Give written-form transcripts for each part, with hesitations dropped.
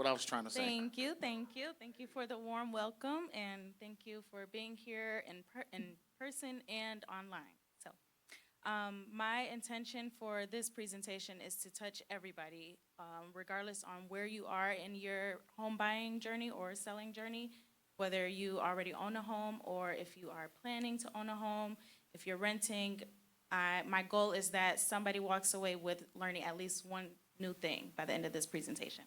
what I was trying to say. Thank you, thank you, thank you for the warm welcome, and thank you for being here in person and online. So, my intention for this presentation is to touch everybody, regardless on where you are in your home buying journey or selling journey, whether you already own a home or if you are planning to own a home, if you're renting. My goal is that somebody walks away with learning at least one new thing by the end of this presentation.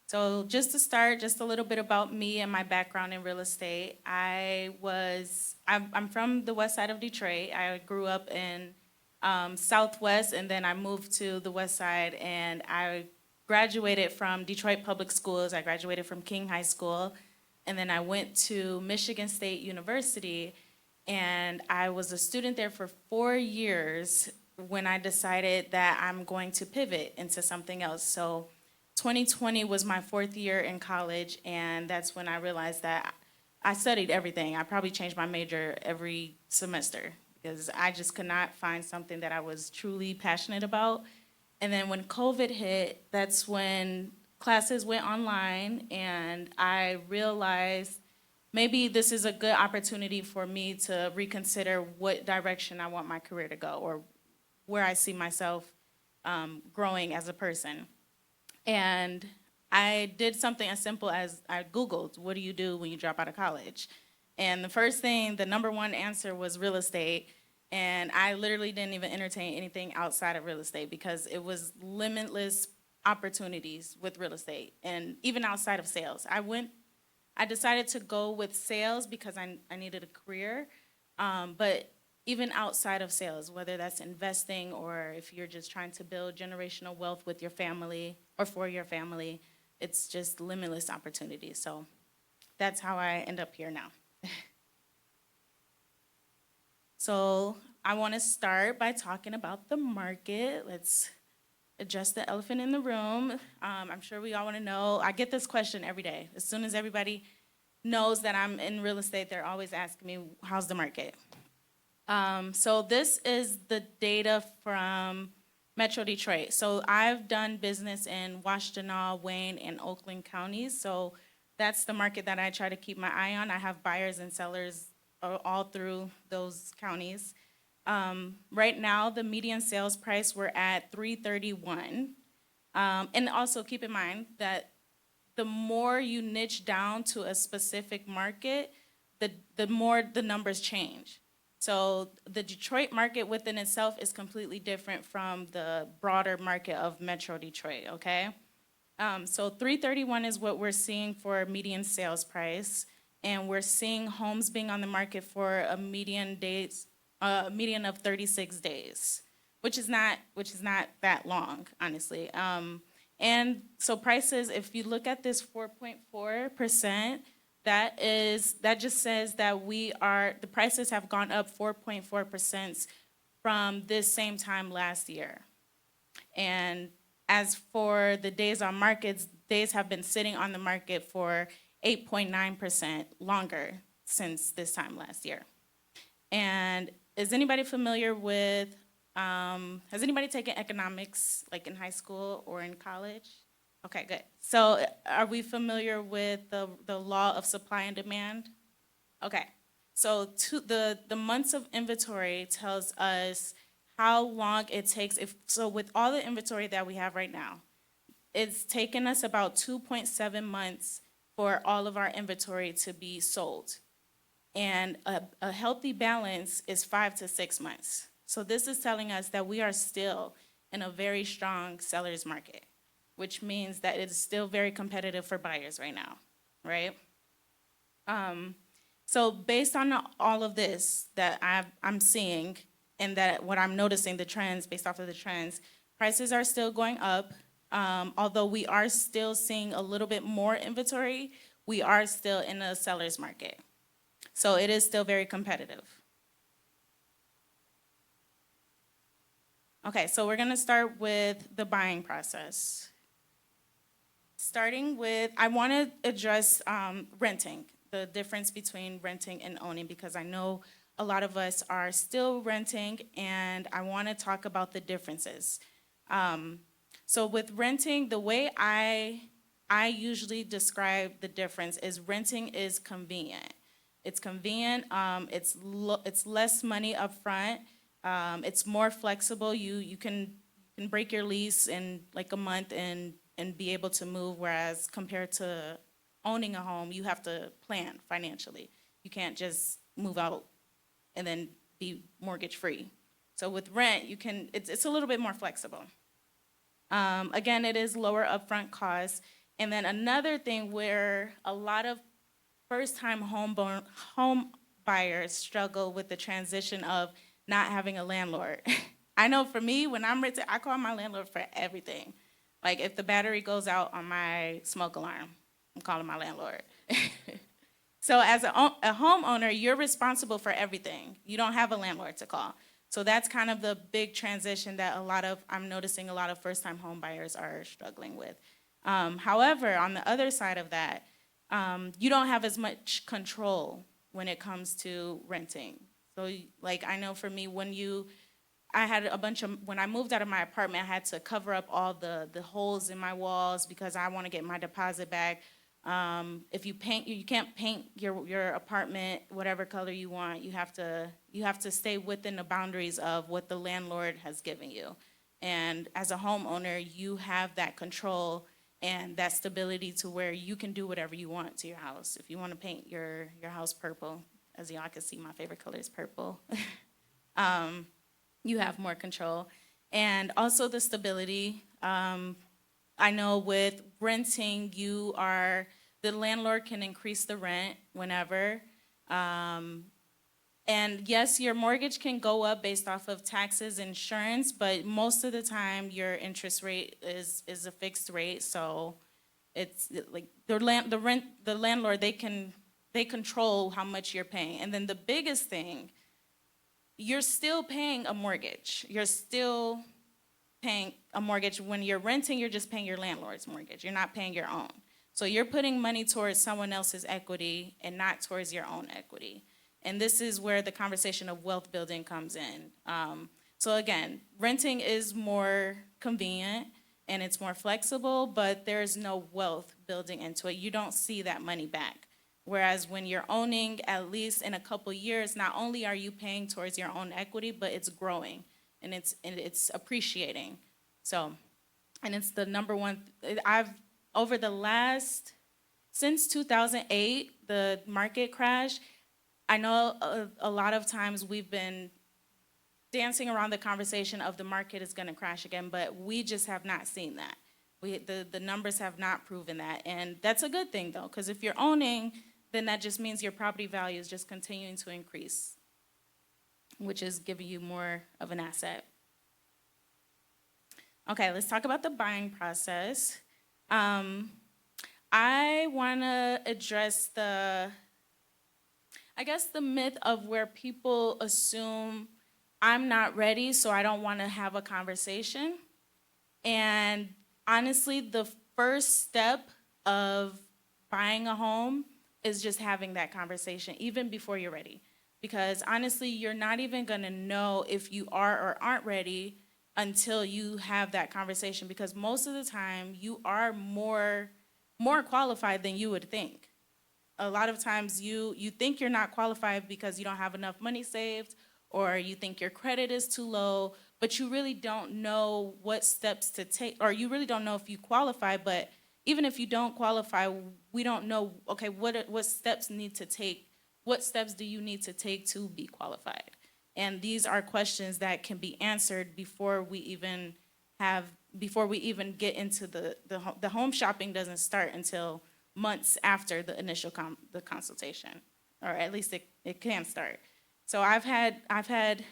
So just to start, just a little bit about me and my background in real estate. I'm from the west side of Detroit. I grew up in Southwest, and then I moved to the west side, and I graduated from Detroit Public Schools. I graduated from King High School, and then I went to Michigan State University, and I was a student there for 4 years when I decided that I'm going to pivot into something else. So 2020 was my fourth year in college, and that's when I realized that I studied everything. I probably changed my major every semester because I just could not find something that I was truly passionate about. And then when COVID hit, that's when classes went online, and I realized maybe this is a good opportunity for me to reconsider what direction I want my career to go or where I see myself growing as a person. And I did something as simple as I Googled, what do you do when you drop out of college? And the first thing, the number one answer was real estate. And I literally didn't even entertain anything outside of real estate because it was limitless opportunities with real estate and even outside of sales. I decided to go with sales because I needed a career. But even outside of sales, whether that's investing or if you're just trying to build generational wealth with your family or for your family, it's just limitless opportunities. So that's how I end up here now. So I want to start by talking about the market. Let's address the elephant in the room. I'm sure we all want to know. I get this question every day. As soon as everybody knows that I'm in real estate, they're always asking me, how's the market? So this is the data from Metro Detroit. So I've done business in Washtenaw, Wayne, and Oakland counties. So that's the market that I try to keep my eye on. I have buyers and sellers all through those counties. Right now, the median sales price, we're at 331. And also keep in mind that the more you niche down to a specific market, the more the numbers change. So the Detroit market within itself is completely different from the broader market of Metro Detroit, okay? So 331 is what we're seeing for median sales price, and we're seeing homes being on the market for a median of 36 days, which is not that long, honestly. And so prices, if you look at this 4.4%, that just says that the prices have gone up 4.4% from this same time last year. And as for the days on markets, days have been sitting on the market for 8.9% longer since this time last year. And is anybody familiar with, has anybody taken economics like in high school or in college? Okay, good. So are we familiar with the law of supply and demand? Okay. So the months of inventory tells us how long it takes. So with all the inventory that we have right now, it's taken us about 2.7 months for all of our inventory to be sold. And a healthy balance is 5 to 6 months. So this is telling us that we are still in a very strong seller's market, which means that it is still very competitive for buyers right now, right? So based on all of this that I'm seeing and that what I'm noticing, the trends, based off of the trends, prices are still going up. Although we are still seeing a little bit more inventory, we are still in a seller's market. So it is still very competitive. Okay, so we're gonna start with the buying process. Starting with, I wanna address renting, the difference between renting and owning, because I know a lot of us are still renting, and I wanna talk about the differences. So with renting, the way I usually describe the difference is renting is convenient. It's convenient. It's less money up front. It's more flexible. You can break your lease in like a month and be able to move. Whereas compared to owning a home, you have to plan financially. You can't just move out and then be mortgage free. So with rent, it's a little bit more flexible. Again, it is lower upfront costs. And then another thing where a lot of first-time home buyers struggle with the transition of not having a landlord. I know for me, when I'm renting, I call my landlord for everything. Like if the battery goes out on my smoke alarm, I'm calling my landlord. So as a homeowner, you're responsible for everything. You don't have a landlord to call. So that's kind of the big transition that I'm noticing a lot of first-time home buyers are struggling with. However, on the other side of that, you don't have as much control when it comes to renting. So like I know for me, when I moved out of my apartment, I had to cover up all the holes in my walls because I want to get my deposit back. If you paint, you can't paint your apartment whatever color you want. You have to stay within the boundaries of what the landlord has given you. And as a homeowner, you have that control and that stability to where you can do whatever you want to your house. If you want to paint your house purple, as y'all can see, my favorite color is purple. You have more control. And also the stability. I know with renting, the landlord can increase the rent whenever. And yes, your mortgage can go up based off of taxes, insurance, but most of the time your interest rate is a fixed rate. So it's like the landlord, they control how much you're paying. And then the biggest thing, you're still paying a mortgage. You're still paying a mortgage. When you're renting, you're just paying your landlord's mortgage. You're not paying your own. So you're putting money towards someone else's equity and not towards your own equity. And this is where the conversation of wealth building comes in. So again, renting is more convenient and it's more flexible, but there's no wealth building into it. You don't see that money back. Whereas when you're owning, at least in a couple years, not only are you paying towards your own equity, but it's growing and it's appreciating. So, and it's the number one. Since 2008, the market crash. I know a lot of times we've been dancing around the conversation of the market is going to crash again, but we just have not seen that. The numbers have not proven that, and that's a good thing though, because if you're owning, then that just means your property value is just continuing to increase, which is giving you more of an asset. Okay, let's talk about the buying process. I want to address the myth of where people assume I'm not ready, so I don't want to have a conversation. And honestly, the first step of buying a home is just having that conversation, even before you're ready. Because honestly, you're not even gonna know if you are or aren't ready until you have that conversation, because most of the time you are more qualified than you would think. A lot of times you think you're not qualified because you don't have enough money saved, or you think your credit is too low, but you really don't know what steps to take, or you really don't know if you qualify. But even if you don't qualify, we don't know, okay, what steps what steps do you need to take to be qualified? And these are questions that can be answered before we even get into the home shopping doesn't start until months after the initial the consultation, or at least it can start. So I've had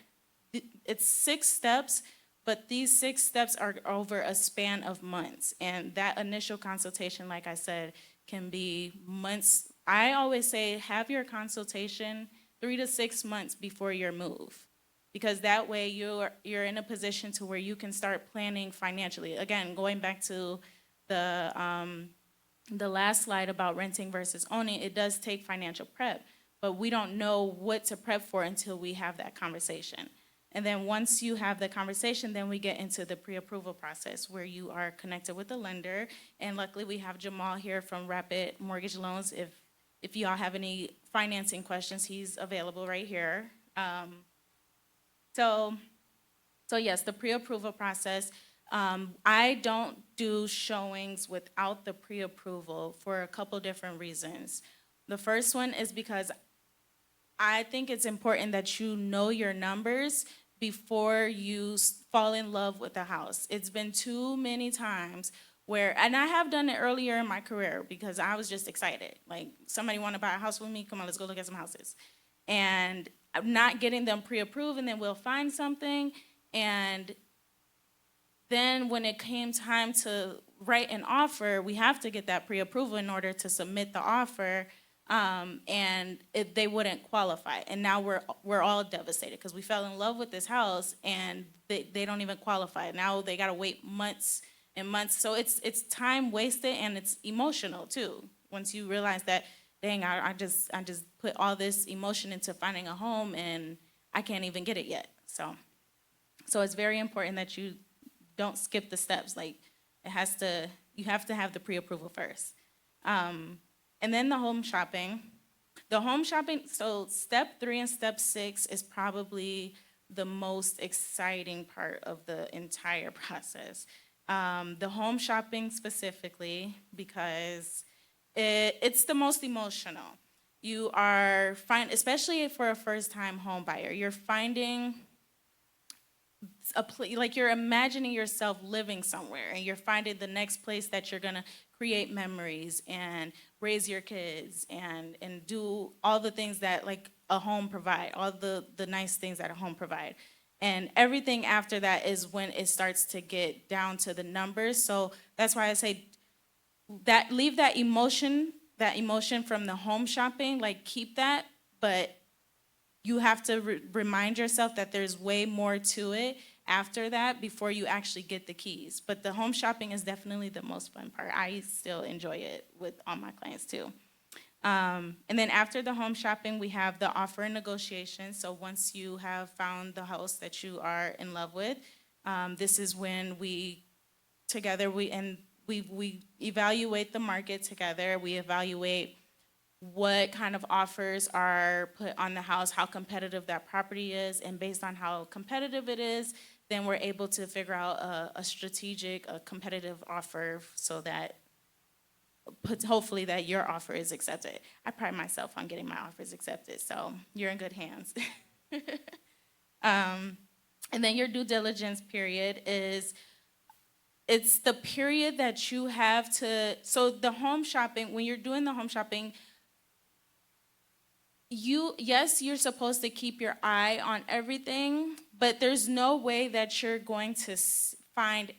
it's 6 steps, but these 6 steps are over a span of months, and that initial consultation, like I said, can be months. I always say have your consultation 3 to 6 months before your move, because that way you're in a position to where you can start planning financially. Again, going back to the last slide about renting versus owning, it does take financial prep, but we don't know what to prep for until we have that conversation. And then once you have the conversation, then we get into the pre-approval process where you are connected with the lender. And luckily, we have Jamal here from Rapid Mortgage Loans. If y'all have any financing questions, he's available right here. So, so yes, the pre-approval process. I don't do showings without the pre-approval for a couple different reasons. The first one is because I think it's important that you know your numbers before you fall in love with the house. It's been too many times where, and I have done it earlier in my career because I was just excited. Like, somebody want to buy a house with me? Come on, let's go look at some houses. And I'm not getting them pre-approved, and then we'll find something. And then when it came time to write an offer, we have to get that pre-approval in order to submit the offer. They wouldn't qualify. And now we're all devastated because we fell in love with this house and they don't even qualify. Now they gotta wait months and months. So it's time wasted and it's emotional too. Once you realize that, dang, I just put all this emotion into finding a home and I can't even get it yet. So it's very important that you don't skip the steps. Like, you have to have the pre-approval first. And then the home shopping. The home shopping, so step 3 and step 6 is probably the most exciting part of the entire process. The home shopping specifically, because it's the most emotional. You are especially for a first-time home buyer, you're finding like you're imagining yourself living somewhere and you're finding the next place that you're gonna create memories and raise your kids and do all the things that like a home provide, all the nice things that a home provide. And everything after that is when it starts to get down to the numbers. So that's why I say that leave that emotion from the home shopping, like keep that, but you have to remind yourself that there's way more to it after that before you actually get the keys. But the home shopping is definitely the most fun part. I still enjoy it with all my clients too. And then after the home shopping, we have the offer and negotiation. So once you have found the house that you are in love with, this is when we evaluate the market together. We evaluate what kind of offers are put on the house, how competitive that property is, and based on how competitive it is, then we're able to figure out a competitive offer so that hopefully that your offer is accepted. I pride myself on getting my offers accepted, so you're in good hands. And then your due diligence period it's the period that you have to, so the home shopping, when you're doing the home shopping, you're supposed to keep your eye on everything, but there's no way that you're going to find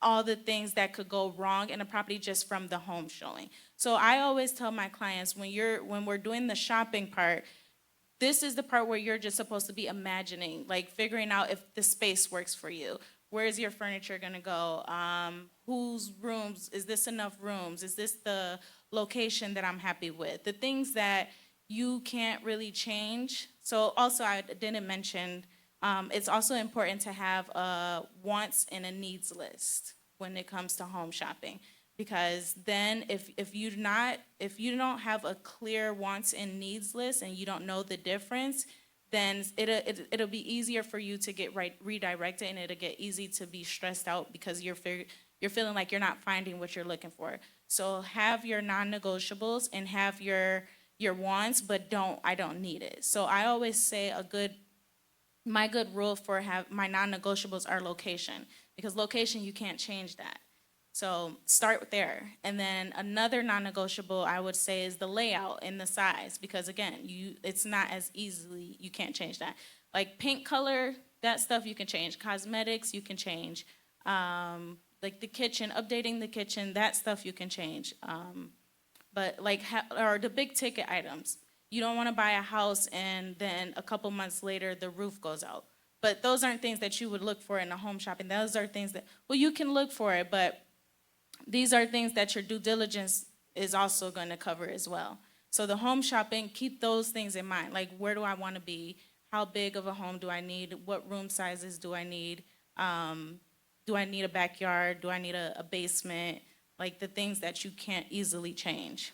all the things that could go wrong in a property just from the home showing. So I always tell my clients when we're doing the shopping part, this is the part where you're just supposed to be imagining, like figuring out if the space works for you. Where is your furniture gonna go? Whose rooms, is this enough rooms? Is this the location that I'm happy with? The things that you can't really change. So also I didn't mention, it's also important to have a wants and a needs list when it comes to home shopping. Because then if you don't have a clear wants and needs list and you don't know the difference, then it'll be easier for you to get redirected, and it'll get easy to be stressed out because you're feeling like you're not finding what you're looking for. So have your non-negotiables and have your wants, but I don't need it. So I always say my good rule for my non-negotiables are location, because location, you can't change that. So start there. And then another non-negotiable I would say is the layout and the size, because again, it's not as easily, you can't change that. Like paint color, that stuff you can change. Cosmetics, you can change. Like the kitchen, updating the kitchen, that stuff you can change. But like, or the big ticket items. You don't want to buy a house and then a couple months later the roof goes out. But those aren't things that you would look for in a home shopping. Those are things that, well, you can look for it, but these are things that your due diligence is also going to cover as well. So the home shopping, keep those things in mind. Like, where do I want to be? how big of a home do I need? What room sizes do I need? Um, do I need a backyard? Do I need a basement? Like the things that you can't easily change.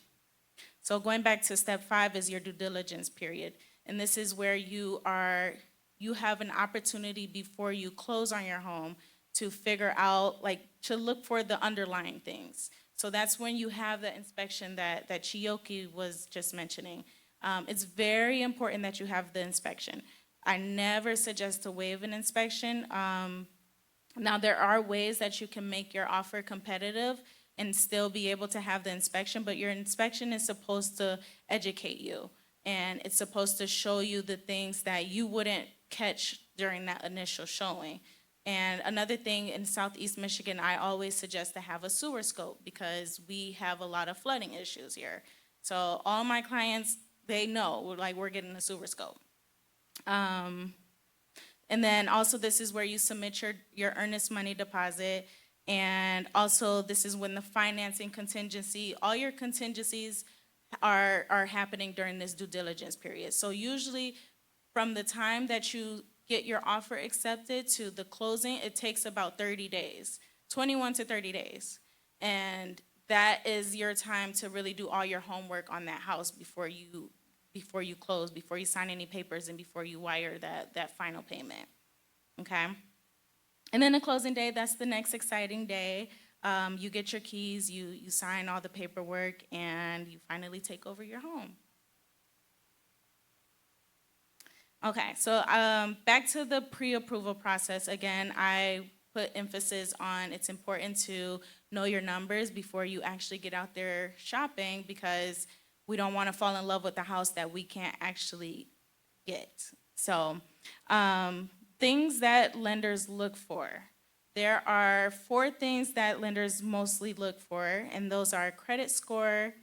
So going back to step 5 is your due diligence period. And this is where you have an opportunity before you close on your home to figure out, like, to look for the underlying things. So that's when you have the inspection that Chiyoki was just mentioning. It's very important that you have the inspection. I never suggest to waive an inspection. Now, there are ways that you can make your offer competitive and still be able to have the inspection, but your inspection is supposed to educate you. And it's supposed to show you the things that you wouldn't catch during that initial showing. And another thing in Southeast Michigan, I always suggest to have a sewer scope because we have a lot of flooding issues here. So all my clients, they know, like, we're getting a sewer scope. And then also this is where you submit your earnest money deposit. And also this is when the financing contingency, all your contingencies are happening during this due diligence period. So usually from the time that you get your offer accepted to the closing, it takes about 30 days, 21 to 30 days. And that is your time to really do all your homework on that house before you close, before you sign any papers, and before you wire that final payment. Okay? And then the closing day, that's the next exciting day. You get your keys, you sign all the paperwork, and you finally take over your home. Okay, so back to the pre-approval process. Again, I put emphasis on it's important to know your numbers before you actually get out there shopping because we don't want to fall in love with the house that we can't actually get. So, things that lenders look for. There are 4 things that lenders mostly look for, and those are credit score.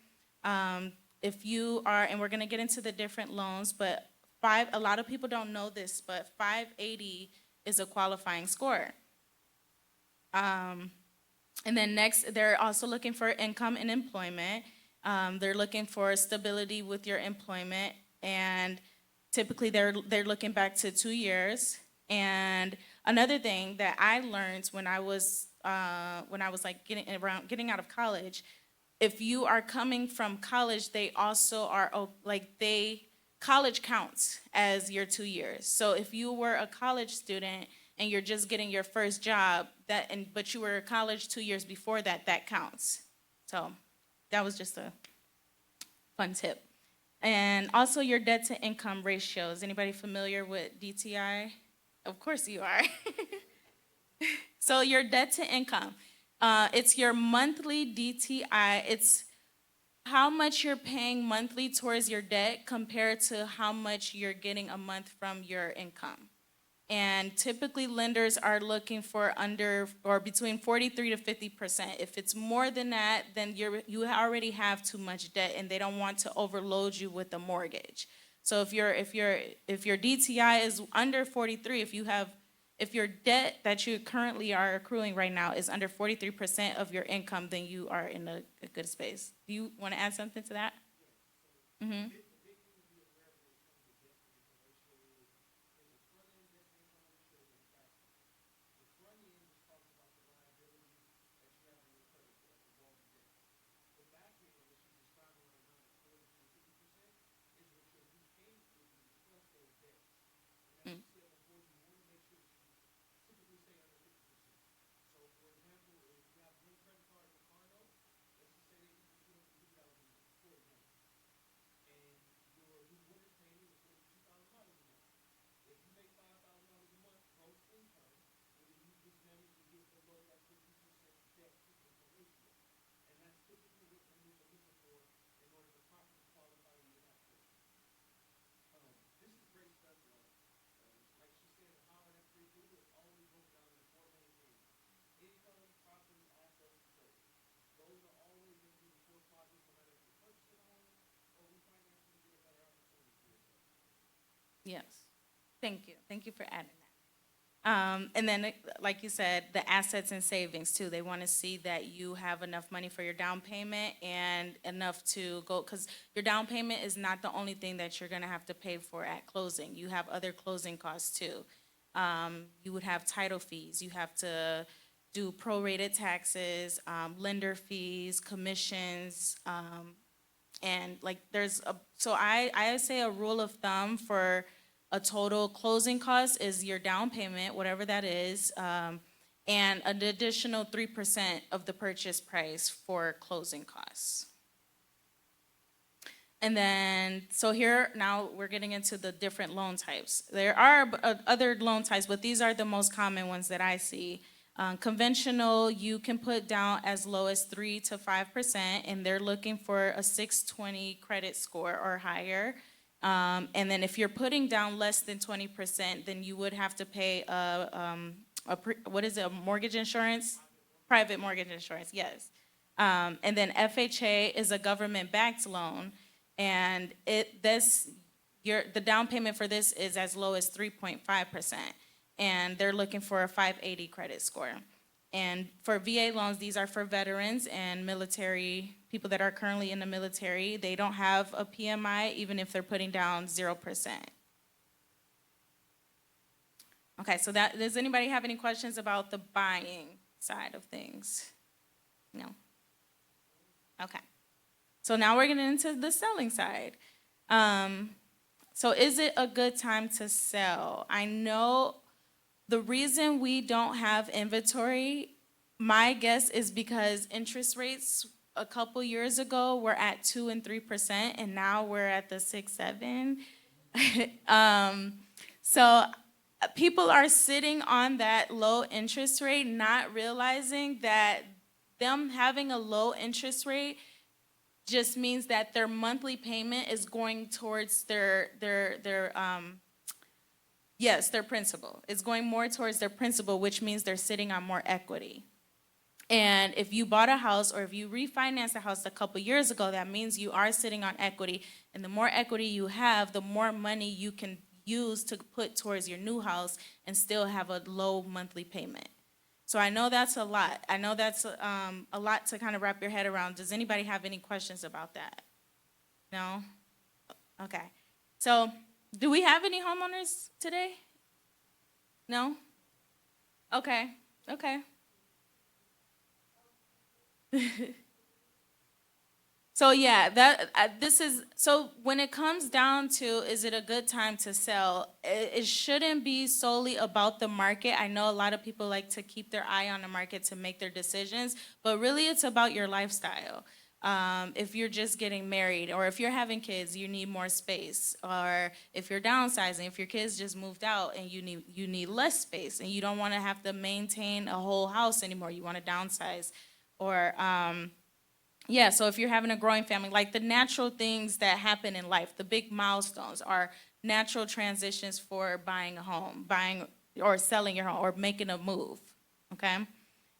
If you are, and we're going to get into the different loans, but a lot of people don't know this, but 580 is a qualifying score. And then next, they're also looking for income and employment. They're looking for stability with your employment, and typically they're looking back to 2 years. And another thing that I learned when I was like getting out of college, if you are coming from college, they also are college counts as your 2 years. So if you were a college student and you're just getting your first job, but you were in college 2 years before that, that counts. So that was just a fun tip. And also your debt to income ratios. Anybody familiar with DTI? Of course you are. So your debt to income, it's your monthly DTI. It's how much you're paying monthly towards your debt compared to how much you're getting a month from your income. And typically lenders are looking for under or between 43 to 50%. If it's more than that, then you already have too much debt and they don't want to overload you with a mortgage. So if your DTI is under 43, if your debt that you currently are accruing right now is under 43% of your income, then you are in a good space. Do you want to add something to that? Mm-hmm. Yes. Thank you. Thank you for adding that. And then, like you said, the assets and savings too. They want to see that you have enough money for your down payment and enough to go, because your down payment is not the only thing that you're going to have to pay for at closing. You have other closing costs too. You would have title fees. You have to do prorated taxes, lender fees, commissions, and like so I say a rule of thumb for a total closing cost is your down payment, whatever that is, and an additional 3% of the purchase price for closing costs. And then, so here, now we're getting into the different loan types. There are other loan types, but these are the most common ones that I see. Conventional, you can put down as low as 3 to 5%, and they're looking for a 620 credit score or higher. And then if you're putting down less than 20%, then you would have to pay what is it, a mortgage insurance? Private mortgage insurance, yes. And then FHA is a government-backed loan, and the down payment for this is as low as 3.5%, and they're looking for a 580 credit score. And for VA loans, these are for veterans and military, people that are currently in the military. They don't have a PMI, even if they're putting down 0%. Okay, so does anybody have any questions about the buying side of things? No? Okay. So now we're getting into the selling side. So is it a good time to sell? I know the reason we don't have inventory, my guess is because interest rates a couple years ago were at 2 and 3%, and now we're at the 6, 7. So people are sitting on that low interest rate, not realizing that them having a low interest rate just means that their monthly payment is going towards their principal. It's going more towards their principal, which means they're sitting on more equity. And if you bought a house or if you refinanced a house a couple years ago, that means you are sitting on equity. And the more equity you have, the more money you can use to put towards your new house and still have a low monthly payment. So I know that's a lot. I know that's a lot to kind of wrap your head around. Does anybody have any questions about that? No? Okay. So do we have any homeowners today? No? Okay. Okay. So yeah, so when it comes down to, is it a good time to sell? It shouldn't be solely about the market. I know a lot of people like to keep their eye on the market to make their decisions, but really it's about your lifestyle. If you're just getting married, or if you're having kids, you need more space. Or if you're downsizing, if your kids just moved out and you need less space and you don't want to have to maintain a whole house anymore, you want to downsize. Or yeah, so if you're having a growing family, like the natural things that happen in life, the big milestones are natural transitions for buying a home, buying or selling your home, or making a move, okay?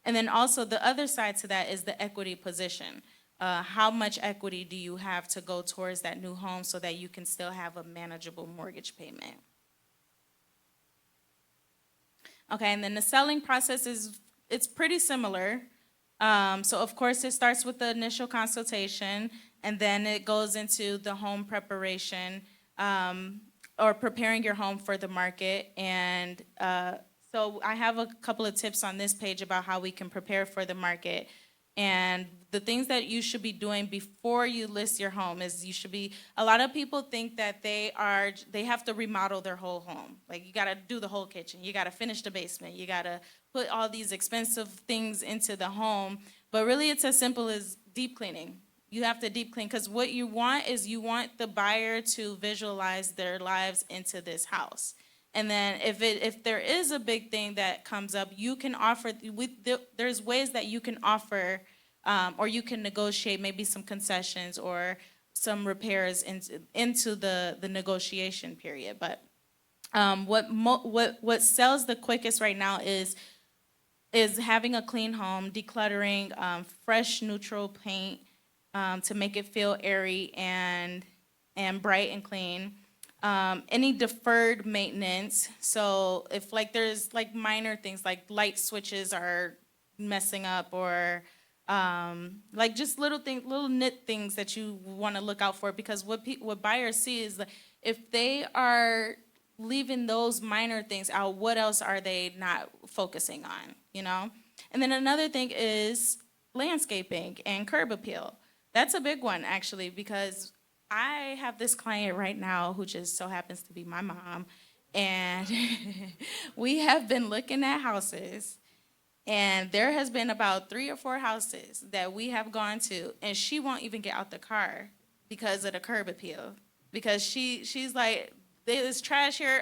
And then also the other side to that is the equity position. How much equity do you have to go towards that new home so that you can still have a manageable mortgage payment? Okay, and then the selling process it's pretty similar. So of course it starts with the initial consultation, and then it goes into the home preparation, or preparing your home for the market. And so I have a couple of tips on this page about how we can prepare for the market. And the things that you should be doing before you list your home is a lot of people think that they have to remodel their whole home. Like you gotta do the whole kitchen, you gotta finish the basement, you gotta put all these expensive things into the home. But really it's as simple as deep cleaning. You have to deep clean, because what you want is the buyer to visualize their lives into this house. And then if there is a big thing that comes up, you can offer, there's ways that you can offer, or you can negotiate maybe some concessions or some repairs into the negotiation period. But what sells the quickest right now is having a clean home, decluttering, fresh neutral paint to make it feel airy and bright and clean. Any deferred maintenance. So if like there's like minor things like light switches are messing up, or like just little things, little nit things that you want to look out for, because what buyers see is that if they are leaving those minor things out, what else are they not focusing on, you know? And then another thing is landscaping and curb appeal. That's a big one, actually, because I have this client right now who just so happens to be my mom, and we have been looking at houses, and there has been about 3 or 4 houses that we have gone to, and she won't even get out the car because of the curb appeal. Because she's like, there's trash here.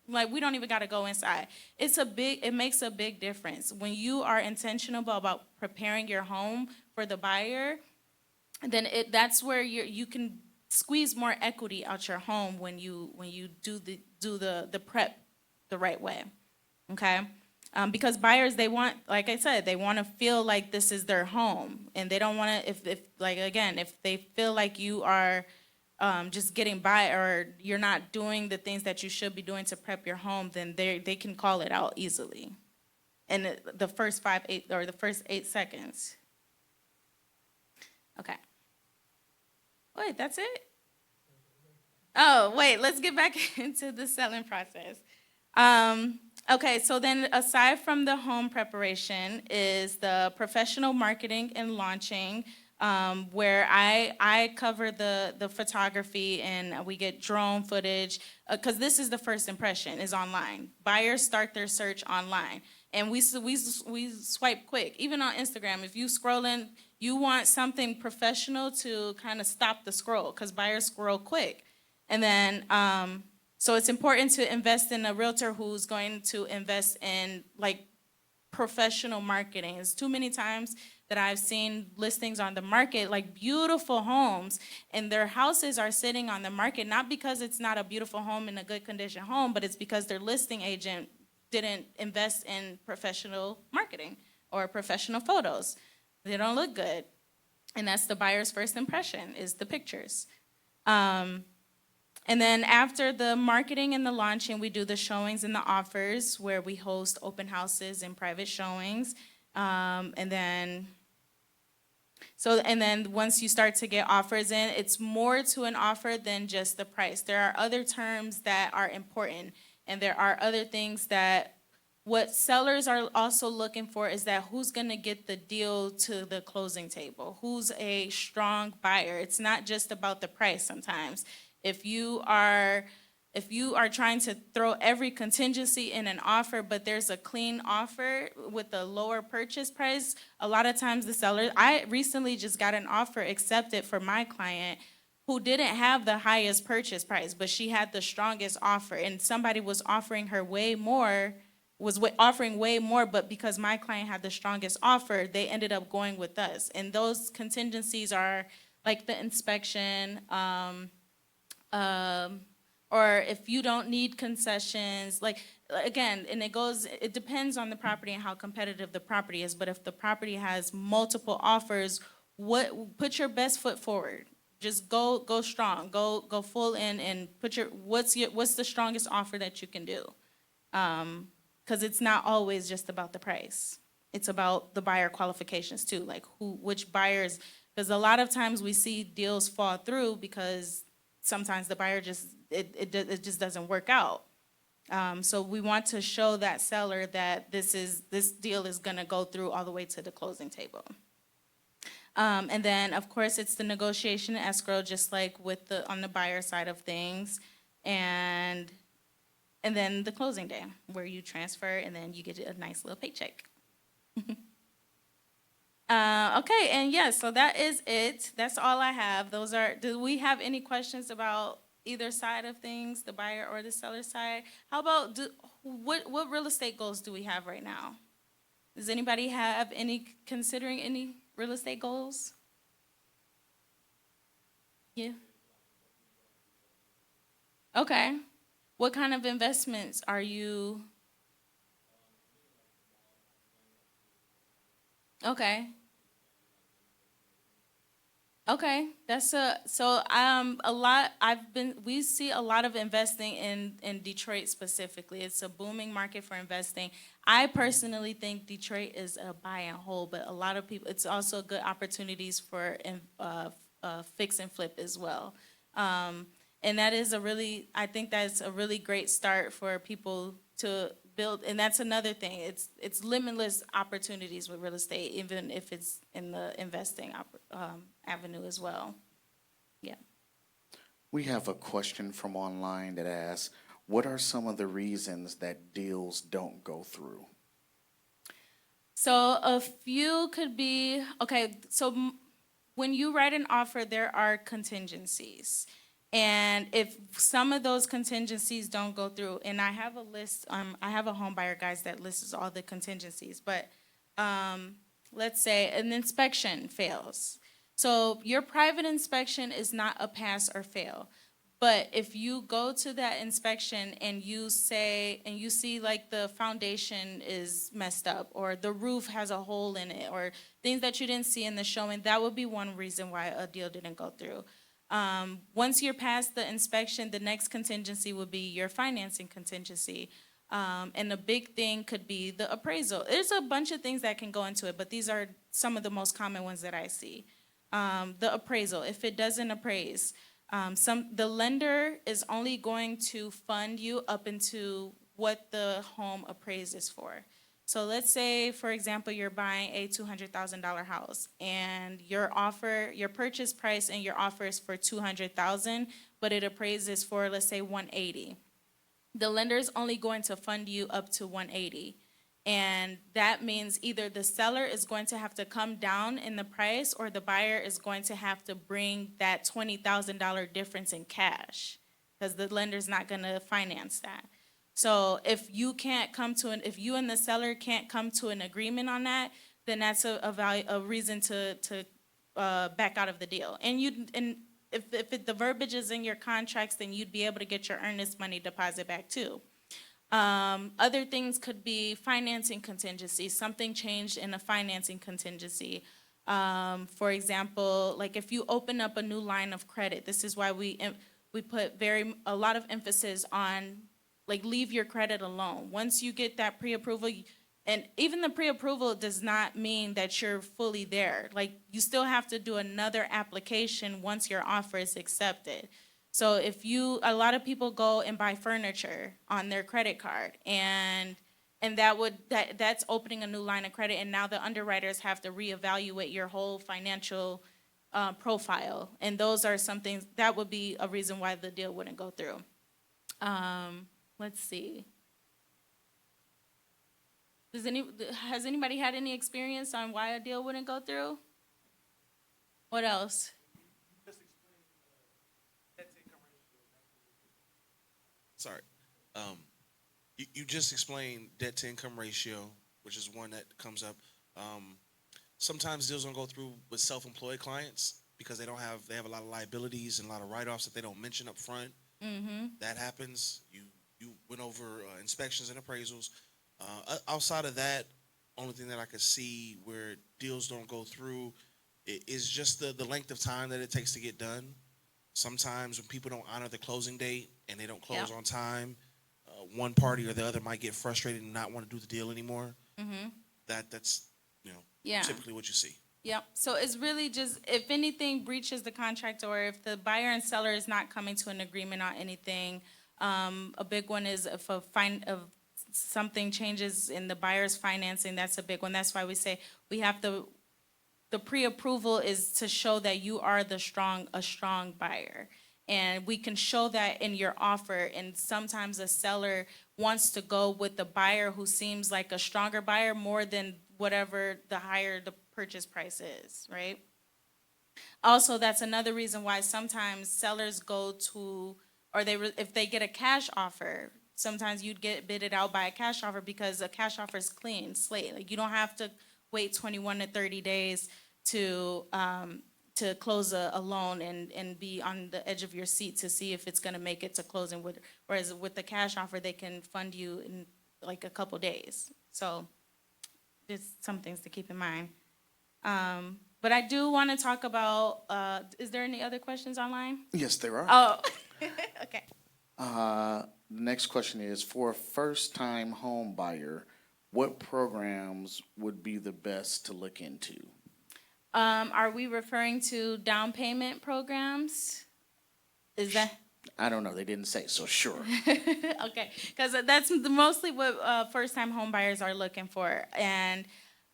Like, we don't even got to go inside. It makes a big difference when you are intentional about preparing your home for the buyer. Then that's where you can squeeze more equity out your home when you do the prep the right way. Okay. Because buyers, they want, like I said, they want to feel like this is their home, and they don't want to, if like, again, if they feel like you are just getting by, or you're not doing the things that you should be doing to prep your home, then they can call it out easily. And the first 8 seconds. Okay. Wait, that's it? Oh, wait, let's get back into the selling process. Okay, so then aside from the home preparation is the professional marketing and launching, where I cover the photography, and we get drone footage, because this is the first impression, is online. Buyers start their search online, and we swipe quick. Even on Instagram, if you scrolling, you want something professional to kind of stop the scroll, because buyers scroll quick. And then so it's important to invest in a realtor who's going to invest in like professional marketing. It's too many times that I've seen listings on the market, like beautiful homes, and their houses are sitting on the market, not because it's not a beautiful home and a good condition home, but it's because their listing agent didn't invest in professional marketing or professional photos. They don't look good. And that's the buyer's first impression, is the pictures. And then after the marketing and the launching, we do the showings and the offers, where we host open houses and private showings. And then once you start to get offers in, it's more to an offer than just the price. There are other terms that are important, and there are other things that what sellers are also looking for is that who's going to get the deal to the closing table, who's a strong buyer. It's not just about the price sometimes. If you are trying to throw every contingency in an offer, but there's a clean offer with a lower purchase price, a lot of times the seller, I recently just got an offer accepted for my client who didn't have the highest purchase price, but she had the strongest offer, and somebody was offering way more, but because my client had the strongest offer, they ended up going with us. And those contingencies are like the inspection, or if you don't need concessions, like, again, and it depends on the property and how competitive the property is, but if the property has multiple offers, put your best foot forward. Just go strong, go full in, and what's the strongest offer that you can do? Because it's not always just about the price. It's about the buyer qualifications too, like which buyers, because a lot of times we see deals fall through because sometimes the buyer just doesn't work out. So we want to show that seller that this deal is going to go through all the way to the closing table. And then, of course, it's the negotiation and escrow, just like on the buyer side of things, and then the closing day, where you transfer and then you get a nice little paycheck. Okay, and yes, so that is it. That's all I have. Do we have any questions about either side of things, the buyer or the seller side? How about, what real estate goals do we have right now? Does anybody have considering any real estate goals? Yeah. Okay. What kind of investments are you? Okay. Okay, that's a lot. We see a lot of investing in Detroit specifically. It's a booming market for investing. I personally think Detroit is a buy and hold, but a lot of people, it's also good opportunities for fix and flip as well. Um, and that is a really, I think that's a really great start for people to build. And that's another thing. It's limitless opportunities with real estate, even if it's in the investing avenue as well. Yeah. We have a question from online that asks, what are some of the reasons that deals don't go through? So a few could be okay. When you write an offer, there are contingencies. And if some of those contingencies don't go through, and I have a list, I have a home buyer guys that lists all the contingencies, but let's say an inspection fails. So your private inspection is not a pass or fail. But if you go to that inspection and you say, and you see like the foundation is messed up or the roof has a hole in it or things that you didn't see in the showing, that would be one reason why a deal didn't go through. Once you're past the inspection, the next contingency would be your financing contingency. And a big thing could be the appraisal. There's a bunch of things that can go into it, but these are some of the most common ones that I see. The appraisal, if it doesn't appraise, the lender is only going to fund you up into what the home appraises for. So let's say, for example, you're buying a $200,000 house and your purchase price and your offer is for 200,000, but it appraises for, let's say, 180. The lender is only going to fund you up to 180. And that means either the seller is going to have to come down in the price or the buyer is going to have to bring that $20,000 difference in cash because the lender's not going to finance that. So if you and the seller can't come to an agreement on that, then that's a reason to back out of the deal. And if the verbiage is in your contracts, then you'd be able to get your earnest money deposit back too. Other things could be financing contingency. Something changed in a financing contingency. For example, like if you open up a new line of credit, this is why we put a lot of emphasis on like leave your credit alone. Once you get that pre-approval, and even the pre-approval does not mean that you're fully there. Like you still have to do another application once your offer is accepted. So a lot of people go and buy furniture on their credit card, and that's opening a new line of credit, and now the underwriters have to reevaluate your whole financial profile, and those are some things that would be a reason why the deal wouldn't go through. Let's see. Has anybody had any experience on why a deal wouldn't go through? What else? Sorry. You just explained debt to income ratio, which is one that comes up. Sometimes deals don't go through with self-employed clients because they have a lot of liabilities and a lot of write-offs that they don't mention up front. Mm-hmm. That happens. You went over inspections and appraisals. Outside of that, only thing that I could see where deals don't go through is just the length of time that it takes to get done. Sometimes when people don't honor the closing date and they don't close on time, one party or the other might get frustrated and not want to do the deal anymore. Mm-hmm. That's Yeah. typically what you see. Yep. So it's really just if anything breaches the contract or if the buyer and seller is not coming to an agreement on anything. A big one is if something changes in the buyer's financing. That's a big one. That's why we say we have the pre-approval is to show that you are a strong buyer. And we can show that in your offer. And sometimes a seller wants to go with the buyer who seems like a stronger buyer more than whatever the higher the purchase price is, right? Also, that's another reason why sometimes sellers go to, if they get a cash offer, sometimes you'd get bidded out by a cash offer because a cash offer is clean slate. Like you don't have to wait 21 to 30 days to close a loan and be on the edge of your seat to see if it's going to make it to closing. Whereas with the cash offer, they can fund you in like a couple days. So just some things to keep in mind. But I do want to talk about, is there any other questions online? Yes, there are. Oh, okay. The next question is, for a first-time home buyer, what programs would be the best to look into? Are we referring to down payment programs? Is that? I don't know. They didn't say, so sure. Okay, because that's mostly what first-time home buyers are looking for. And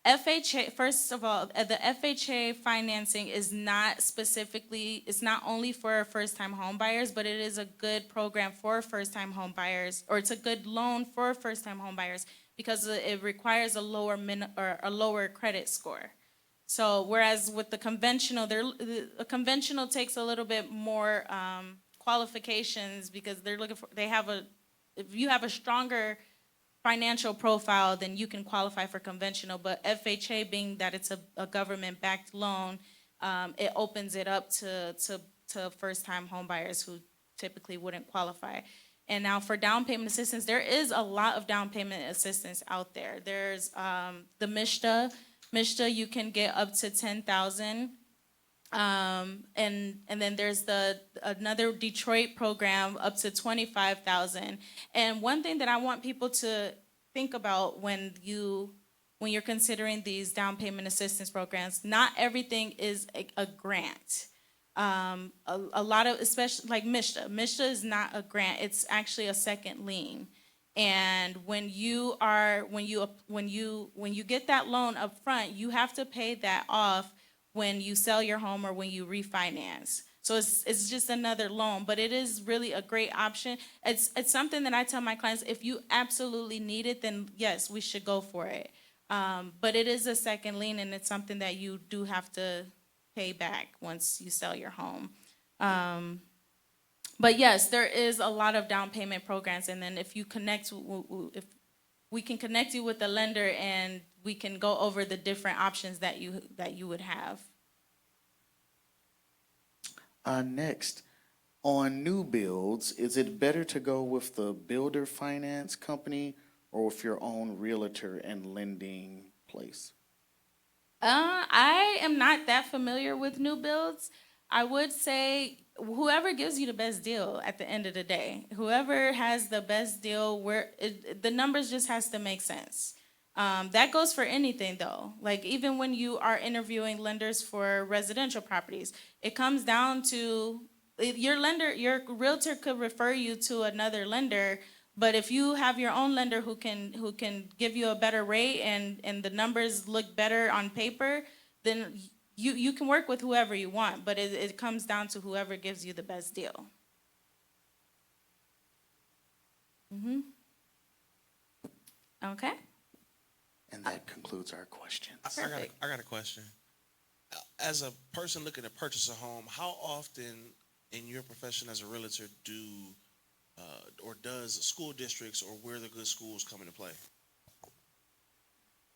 FHA, first of all, the FHA financing is not specifically, it's not only for first-time home buyers, but it is a good program for first-time home buyers, or it's a good loan for first-time home buyers because it requires a lower credit score. So whereas with the conventional, a conventional takes a little bit more qualifications because if you have a stronger financial profile, then you can qualify for conventional. But FHA, being that it's a government-backed loan, it opens it up to first-time home buyers who typically wouldn't qualify. And now for down payment assistance, there is a lot of down payment assistance out there. There's the MISHDA. MISHDA, you can get up to 10,000. And then there's another Detroit program up to 25,000. And one thing that I want people to think about when you're considering these down payment assistance programs, not everything is a grant. A lot of, especially like MISHDA is not a grant. It's actually a second lien. And when you get that loan up front, you have to pay that off when you sell your home or when you refinance. So it's just another loan, but it is really a great option. It's something that I tell my clients, if you absolutely need it, then yes, we should go for it. But it is a second lien, and it's something that you do have to pay back once you sell your home. But yes, there is a lot of down payment programs, and then if we can connect you with the lender, and we can go over the different options that you would have. Next, on new builds, is it better to go with the builder finance company or with your own realtor and lending place? I am not that familiar with new builds. I would say whoever gives you the best deal at the end of the day, whoever has the best deal, the numbers just has to make sense. That goes for anything though. Like even when you are interviewing lenders for residential properties, it comes down to your realtor could refer you to another lender, but if you have your own lender who can give you a better rate and the numbers look better on paper, then you can work with whoever you want, but it comes down to whoever gives you the best deal. Okay. And that concludes our questions. I got a question. As a person looking to purchase a home, how often in your profession as a realtor does school districts or where the good schools come into play?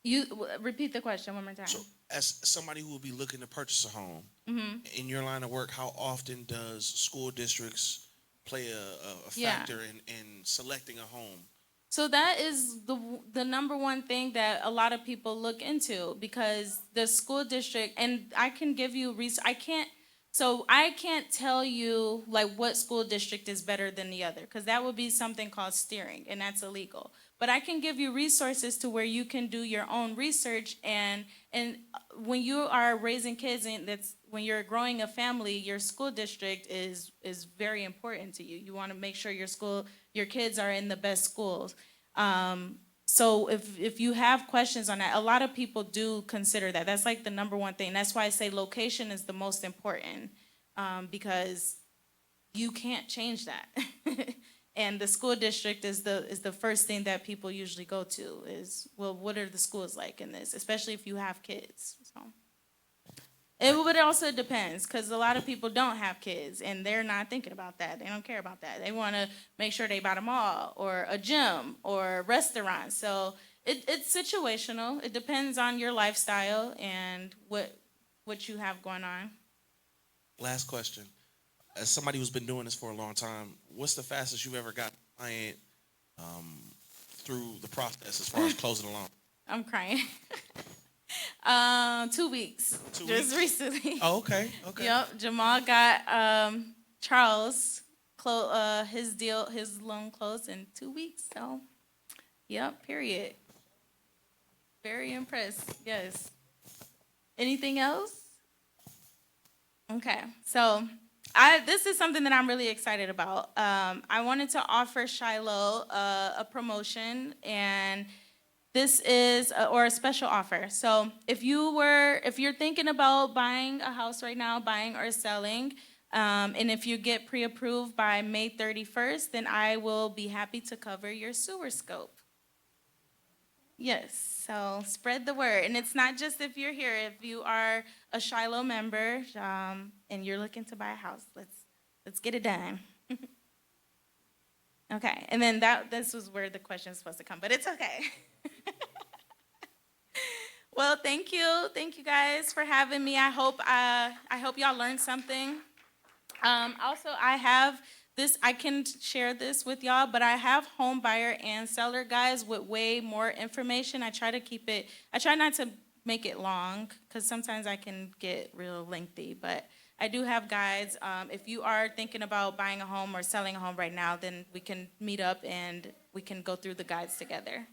You repeat the question one more time. So, as somebody who will be looking to purchase a home, in your line of work, how often does school districts play a factor in selecting a home? So that is the number one thing that a lot of people look into, because the school district, and I can give you I can't tell you like what school district is better than the other, because that would be something called steering, and that's illegal. But I can give you resources to where you can do your own research, and when you are raising kids, and when you're growing a family, your school district is very important to you. You want to make sure your kids are in the best schools. So if you have questions on that, a lot of people do consider that. That's like the number one thing. That's why I say location is the most important, because you can't change that. And the school district is the first thing that people usually go to is, well, what are the schools like in this, especially if you have kids. So it also depends, because a lot of people don't have kids and they're not thinking about that. They don't care about that. They want to make sure they buy a mall or a gym or a restaurant. So it's situational. It depends on your lifestyle and what you have going on. Last question. As somebody who's been doing this for a long time, what's the fastest you've ever got a client through the process as far as closing a loan? I'm crying. 2 weeks. 2 Just weeks? recently. Oh, okay. Okay. Yep, Jamal got Charles his loan closed in 2 weeks. So, yep, period. Very impressed. Yes. Anything else? Okay, so this is something that I'm really excited about. I wanted to offer Shiloh a promotion, and this is or a special offer. So if you're thinking about buying a house right now, buying or selling, and if you get pre-approved by May 31st, then I will be happy to cover your sewer scope. Yes, so spread the word. And it's not just if you're here, if you are a Shiloh member, and you're looking to buy a house, let's get it done. Okay, and then this was where the question is supposed to come, but it's okay. Well, thank you guys for having me. I hope y'all learned something. Also, I have this. I can share this with y'all, but I have home buyer and seller guides with way more information. I try not to make it long because sometimes I can get real lengthy. But I do have guides. If you are thinking about buying a home or selling a home right now, then we can meet up and we can go through the guides together.